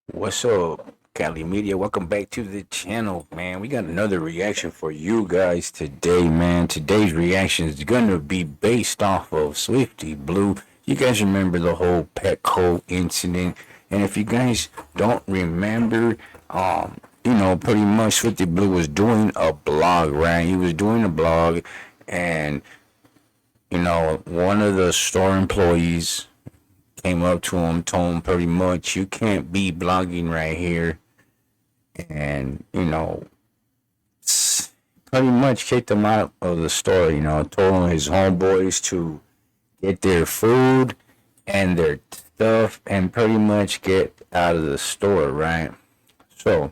What's up, Cali Media? Welcome back to the channel, man. We got another reaction for you guys today, man. Today's reaction is gonna be based off of Swifty Blue. You guys remember the whole Petco incident, and if you guys don't remember, pretty much Swifty Blue was doing a blog, right? He was doing a blog, and one of the store employees came up to him, told him pretty much, you can't be blogging right here. And, pretty much kicked him out of the store, told his homeboys to get their food and their stuff and pretty much get out of the store, right? So,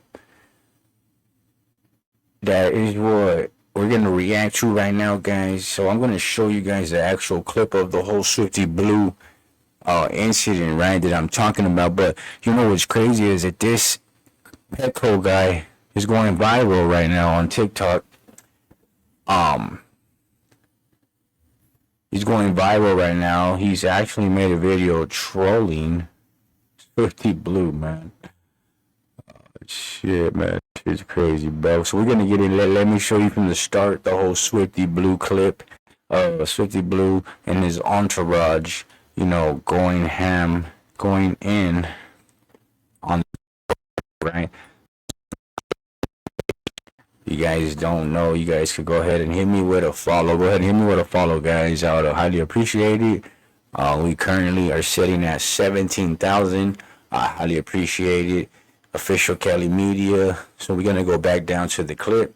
that is what we're going to react to right now, guys. So, I'm going to show you guys the actual clip of the whole Swifty Blue incident, right, that I'm talking about. But you know what's crazy is that this Petco guy is going viral right now on TikTok. He's going viral right now. He's actually made a video trolling Swifty Blue, man. Shit, man, it's crazy, bro. So we're gonna get in. Let me show you from the start the whole Swifty Blue clip of Swifty Blue and his entourage, going ham, going in on, right? You guys don't know, you guys could go ahead and hit me with a follow. Go ahead and hit me with a follow, guys. I would highly appreciate it. We currently are sitting at 17,000. I highly appreciate it. Official Cali Media. So we're gonna go back down to the clip.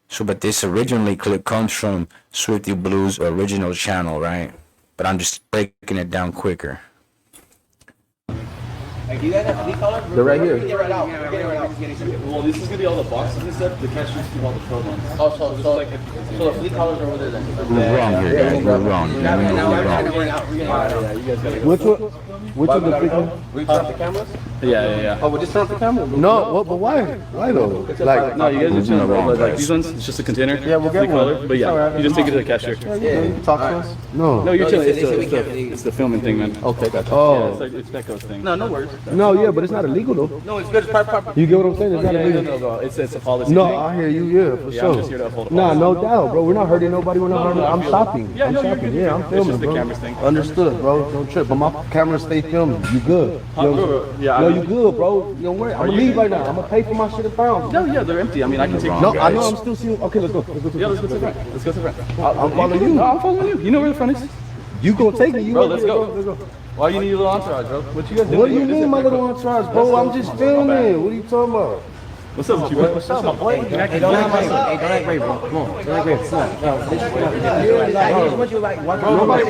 So, but this originally clip comes from Swifty Blue's original channel, right? But I'm just breaking it down quicker. Do you guys have flea collars? They're right here. Get right out. Well, this is gonna be all the boxes and stuff. The cashiers keep all the pro ones. Oh, so the flea collars are over there then. We're wrong here, guys. We're wrong. Now We're we're wrong. out. We're getting Yeah, you guys gotta go. Which of the freaking? We turn off the cameras? Yeah. Oh, we just turn off the camera? No, but why? Why though? Like, No, you guys just in the turn wrong like place. these ones. It's just a container. Yeah, we'll get Flea one. collar. But yeah, you just take it to the cashier. yeah, you can talk to us. No. No, you're No, chilling. they said we can't really- It's the filming thing, man. Okay, gotcha. Yeah, Oh. it's like it's Petco's thing. No worries. No, yeah, but it's not illegal though. No, it's good. It's proper. You get what I'm saying? It's not illegal. No. It's a policy. No, thing. I hear you. Yeah, for Yeah, sure. I'm just here to uphold a Nah, policy. no doubt, bro. We're not hurting nobody. We're not hurting. I I'm feel shopping. it. Yeah, I'm no, you're shopping. good. Yeah, I'm It's filming, just the bro. cameras thing. Understood, bro. Don't trip. But my camera stay filming. You good? You know what I'm saying? Yeah, No, I you know. good, bro. You don't worry. I'm gonna leave right now. I'm gonna pay for my shit in pounds. No, yeah, they're empty. I mean, I can take. No, I know. guys. I'm still seeing. Okay, let's go. Let's go to Yeah, the let's go to the front. Let's go to the front. I'm following you. No, I'm following you. You know where the front is. You gonna take me? You Bro, gonna let's get it, go. Let's go. Why you need a little entourage, bro? What you guys doing? What do you mean, my little entourage, bro? I'm just filming. What are you talking about? What's up, Chief? What's up, my boy? Hey, don't act brave. Hey, don't act brave, bro. Come on. Don't act brave. Come on. No, I just want you to like watch. Nobody.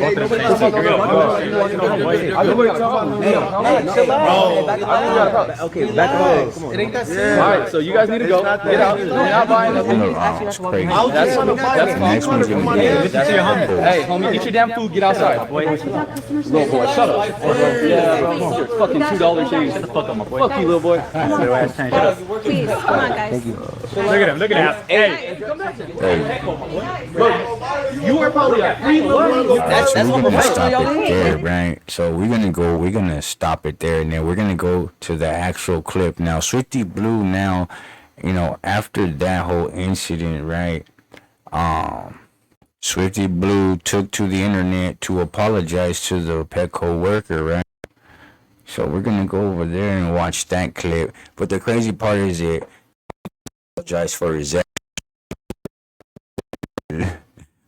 Hey, chill out. Okay, back up. Come on. It ain't that serious. All right, so you guys need to go. Get out. You're not buying In the nothing. wrong. It's crazy. That's The next one's gonna be That's your humble. Hey, homie, eat your damn food. Get outside, boy. Little boy, shut up. Yeah, bro. Your fucking $2 change. Shut the fuck up, my boy. Fuck you, little boy. Please, come on, guys. Look at him, look at him. Hey, You are probably a free little. That's we're gonna stop it there, right? So we're gonna stop it there, and then we're gonna go to the actual clip. Now, Swifty Blue, now, after that whole incident, right? Swifty Blue took to the internet to apologize to the Petco worker, right? So we're gonna go over there and watch that clip. But the crazy part is that apologize for his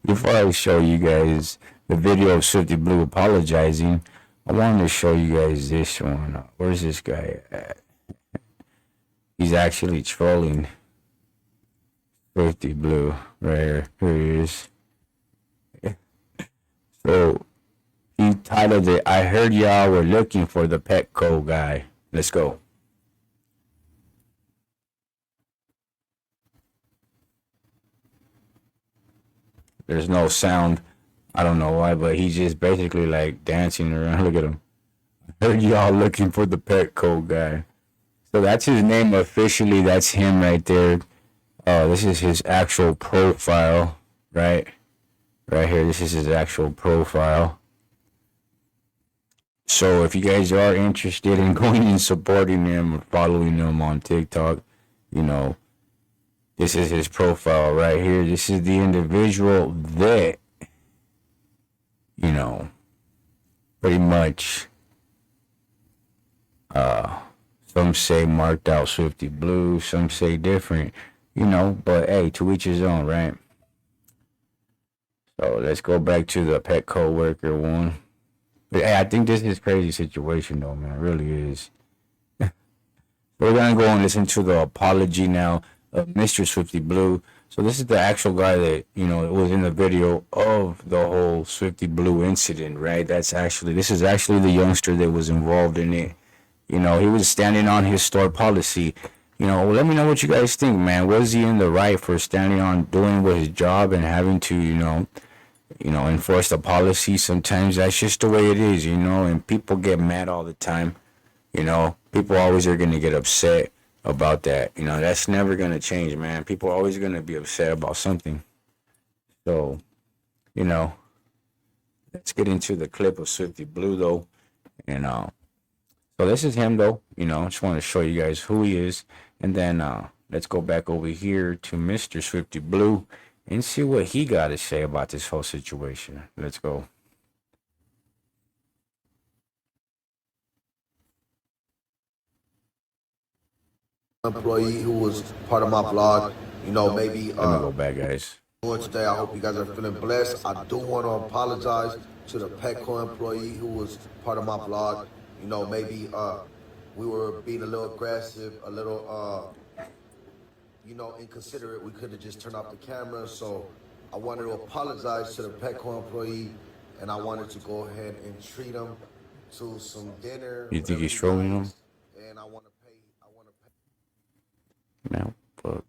before I show you guys the video of Swifty Blue apologizing, I wanted to show you guys this one. Where's this guy at? He's actually trolling Swifty Blue right here. Here he is. So he titled it, I heard y'all were looking for the Petco guy. Let's go. There's no sound. I don't know why, but he's just basically like dancing around. Look at him. I heard y'all looking for the Petco guy. So that's his name officially. That's him right there. This is his actual profile, right? Right here. This is his actual profile. So if you guys are interested in going and supporting him or following him on TikTok, you know, this is his profile right here. This is the individual that, you know, pretty much, some say marked out Swifty Blue, some say different, you know, but hey, to each his own, right? So let's go back to the Petco worker one. But hey, I think this is a crazy situation though, man. It really is. We're gonna go and listen to the apology now of Mr. Swifty Blue. So this is the actual guy that, you know, was in the video of the whole Swifty Blue incident, right? This is actually the youngster that was involved in it. You know, he was standing on his store policy. You know, let me know what you guys think, man. Was he in the right for standing on doing with his job and having to, you know, enforce the policy? Sometimes that's just the way it is, you know, and people get mad all the time. You know, people always are going to get upset about that. You know, that's never going to change, man. People are always going to be upset about something. So, you know, let's get into the clip of Swifty Blue, though. And, so this is him, though. You know, I just want to show you guys who he is. And then, let's go back over here to Mr. Swifty Blue and see what he got to say about this whole situation. Let's go. Employee who was part of my blog, you know, maybe Let me go back, guys. today. I hope you guys are feeling blessed. I do want to apologize to the Petco employee who was part of my blog. You know, maybe we were being a little aggressive, a little you know, inconsiderate. We could have just turned off the camera. So I wanted to apologize to the Petco employee, and I wanted to go ahead and treat him to some dinner. You think he's trolling him? And I want to pay. No, but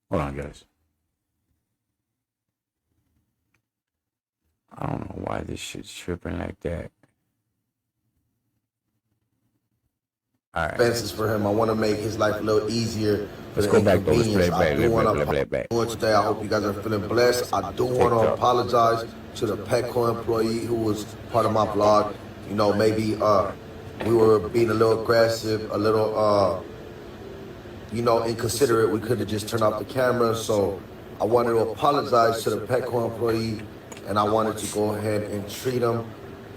hold on, guys. I don't know why this shit's tripping like that. All right. Expenses for him. I want to make his life a little easier. Let's go back, though. Let's play it back. Today, I hope you guys are feeling blessed. I do want to apologize to the Petco employee who was part of my blog. You know, maybe we were being a little aggressive, a little you know, inconsiderate. We could have just turned off the camera. So I wanted to apologize to the Petco employee, and I wanted to go ahead and treat him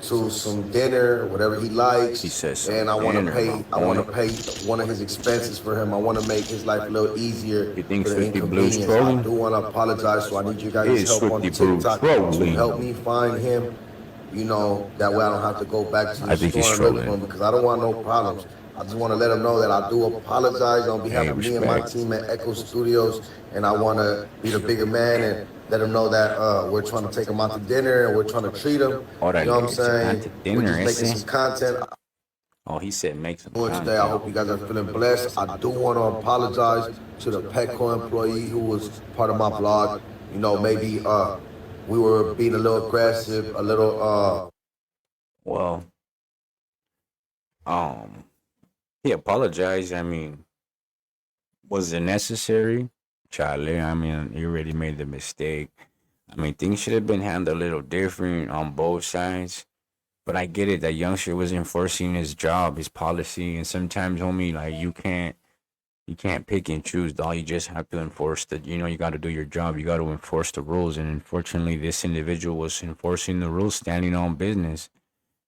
to some dinner, whatever he likes. He says, and I want to pay. I want to pay one of his expenses for him. I want to make his life a little easier. You think for the Swifty Blue's inconvenience. trolling? I do want to apologize, so I need you guys' Is help on Swifty Blue TikTok to trolling? help me find him. You know, that way I don't have to go back to the I think he's store and look for trolling. him, because I don't want no problems. I just want to let him know that I do apologize on behalf of me and my team at Echo Studios, and I want to be the bigger man and let him know that we're trying to take him out to dinner and we're trying to treat him. You know what I'm saying? We're just making some content. Oh, he said make some Today, content. I hope you guys are feeling blessed. I do want to apologize to the Petco employee who was part of my blog. You know, maybe we were being a little aggressive, a little Well, he apologized. I mean, was it necessary? Charlie, I mean, he already made the mistake. I mean, things should have been handled a little different on both sides. But I get it. That youngster was enforcing his job, his policy, and sometimes, homie, like you can't pick and choose, dog. You just have to enforce the. You know, you got to do your job. You got to enforce the rules. And unfortunately, this individual was enforcing the rules, standing on business.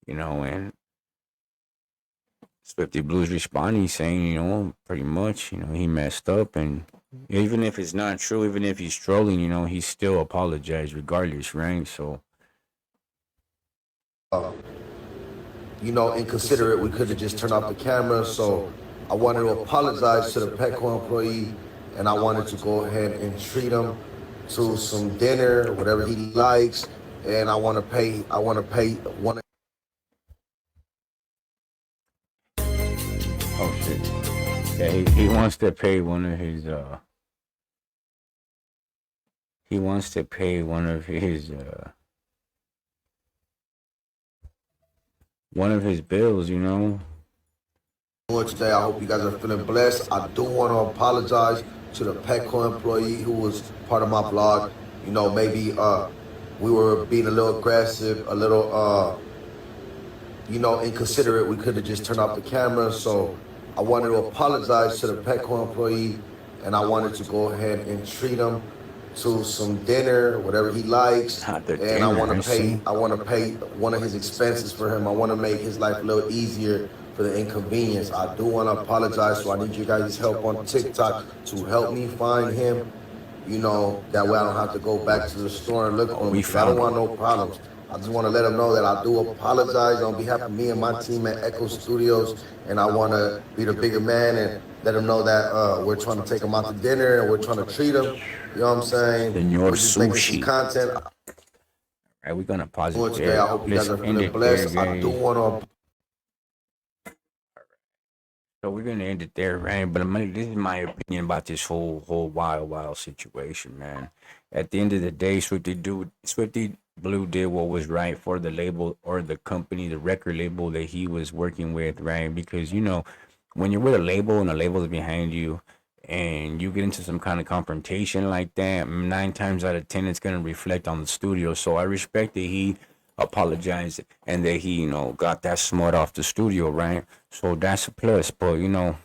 You know, and Swifty Blue's responding, saying, you know, pretty much, you know, he messed up, and even if it's not true, even if he's trolling, you know, he still apologized regardless, right? So. You know, inconsiderate. We could have just turned off the camera. So I wanted to apologize to the Petco employee, and I wanted to go ahead and treat him to some dinner, whatever he likes, and I want to pay one. Oh shit! Yeah, he wants to pay one of his He wants to pay one of his bills, you know. Today, I hope you guys are feeling blessed. I do want to apologize to the Petco employee who was part of my blog. You know, maybe we were being a little aggressive, a little you know, inconsiderate. We could have just turned off the camera. So I wanted to apologize to the Petco employee, and I wanted to go ahead and treat him to some dinner, whatever he likes. And I want to pay one of his expenses for him. I want to make his life a little easier for the inconvenience. I do want to apologize, so I need you guys' help on TikTok to help me find him. You know, that way I don't have to go back to the store and look for him. I don't want no problems. I just want to let him know that I do apologize on behalf of me and my team at Echo Studios, and I want to be the bigger man and let him know that we're trying to take him out to dinner and we're trying to treat him. You know what I'm saying? Senor We're just making some Sushi. content. All right, we're gonna pause For it today, there. I hope you guys Let's are end feeling it blessed. there, I do guys. want to. So we're gonna end it there, right? But this is my opinion about this whole wild situation, man. At the end of the day, Swifty Blue did what was right for the label or the company, the record label that he was working with, right? Because you know, when you're with a label and a label is behind you, and you get into some kind of confrontation like that, 9 times out of 10, it's gonna reflect on the studio. So I respect that he apologized and that he, you know, got that smart off the studio, right? So that's a plus. But you know,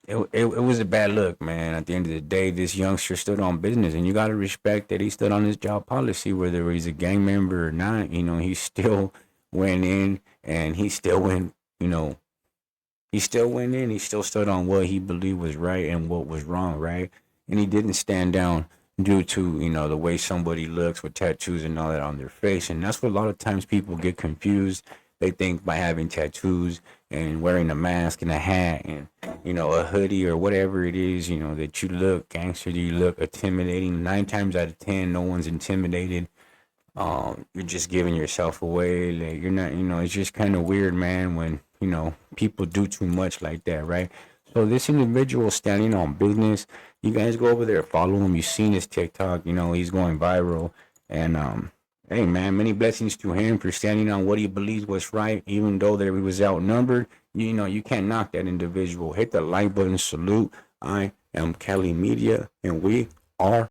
it was a bad look, man. At the end of the day, this youngster stood on business, and you got to respect that he stood on his job policy, whether he's a gang member or not. You know, he still went in, and he still went. You know, he still went in. He still stood on what he believed was right and what was wrong, right? And he didn't stand down due to, you know, the way somebody looks with tattoos and all that on their face. And that's what a lot of times people get confused. They think by having tattoos and wearing a mask and a hat and, you know, a hoodie or whatever it is, you know, that you look gangster, you look intimidating. 9 times out of 10, no one's intimidated. You're just giving yourself away. Like, you're not, you know, it's just kind of weird, man, when, you know, people do too much like that, right? So this individual standing on business, you guys go over there, follow him. You've seen his TikTok, you know, he's going viral. And hey man, many blessings to him for standing on what he believes was right, even though that he was outnumbered. You know, you can't knock that individual. Hit the like button, salute. I am Cali Media, and we are